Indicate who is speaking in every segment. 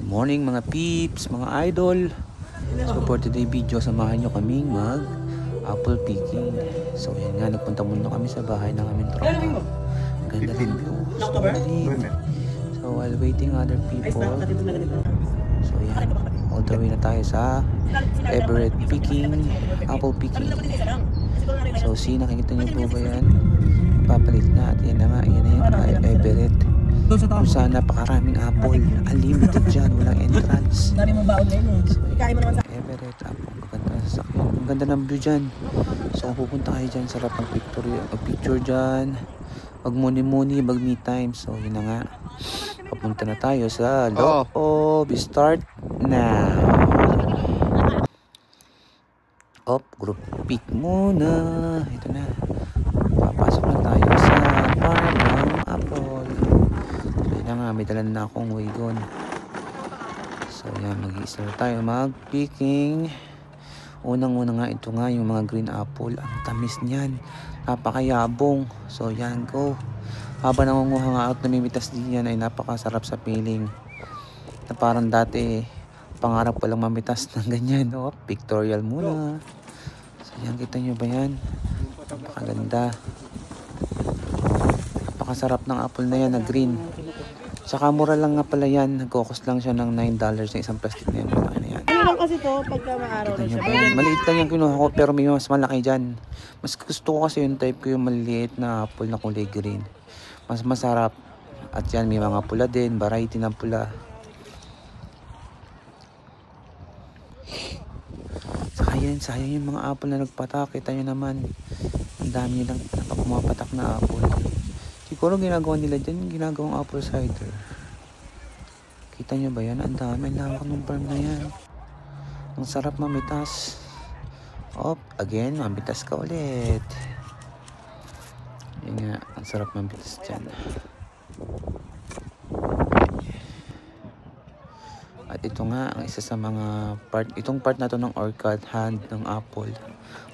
Speaker 1: Good morning mga peeps, mga idol. So for today video, samahan nyo kaming mag apple picking. So yan nga, nagpunta muna kami sa bahay ng aming tropa. Ganda ng view, solid. So while waiting other people, so yan, all the way na tayo sa Everett picking, apple picking. So nakikita nyo po ba yan? Papalit na at yan na nga, yan na yung Everett. Kung saan napakaraming apple, unlimited dyan, walang entrance. So Everett, apple, maganda sa sakyan. Ang ganda ng view dyan. So kung pupunta kayo dyan, sarap ng picture dyan. Mag muni-muni, mag me time. So yun na nga, papunta na tayo sa loob. Start now. Group pick muna. Ito na, papasok na tayo sa farm ng apple. May dala na akong wagon. So yan, mag-i-start tayo mag-picking. Unang-una nga, ito nga yung mga green apple. Ang tamis niyan, napakayabong. So yan, go. Habang nangunguha nga at namimitas din yan, ay napakasarap sa feeling. Na parang dati, pangarap ko lang mamitas ng ganyan. Pictorial muna. So yan, kita nyo ba yan? Napakaganda. Napakasarap ng apple na yan na green. Saka mura lang nga pala yan. Nag-cost lang siya ng $9 na isang plastic na yan. Malaki na yan.
Speaker 2: Ano lang kasi to pagka maaraw na siya.
Speaker 1: Maliit lang yung kinuha ko pero may mas malaki dyan. Mas gusto ko kasi yung type ko yung maliliit na apple na kulay green. Mas masarap. At yan may mga pula din. Variety ng pula. Sayang yung mga apple na nagpatak. Kita nyo naman. Ang dami lang pumapatak na apple. Siguro ginagawa nila dyan, ginagawang apple cider. Kita nyo ba yan? Ang dami, ang lawak ng farm na yan. Ang sarap mamitas. Again, mamitas ka ulit. Yan nga, ang sarap mamitas dyan. At ito nga, ang isa sa mga part, itong part na to ng orchid hand ng apple.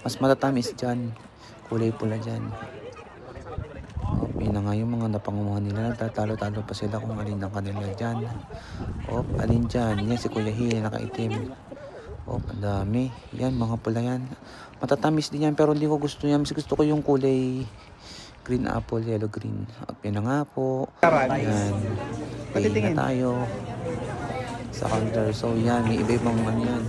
Speaker 1: Mas matatamis dyan. Kulay pula dyan. Yun na nga yung mga napanguha nila, nagtatalo-talo pa sila kung alin ang kanila dyan. Alin dyan, yan si Kuya Hill, nakaitim. Ang dami, yan mga pula yan. Matatamis din yan pero hindi ko gusto yan, mas gusto ko yung kulay green apple, yellow green. Yun na nga po, yan, pay na tayo sa counter. So yan, may iba-ibang ano yan.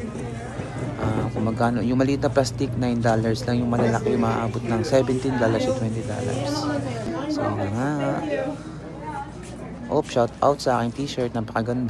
Speaker 1: Kung magkano, yung maliit na plastic $9 lang, yung malalaki maaabot ng $17 to $20. So nga, shout out sa aking t-shirt, napakaganda.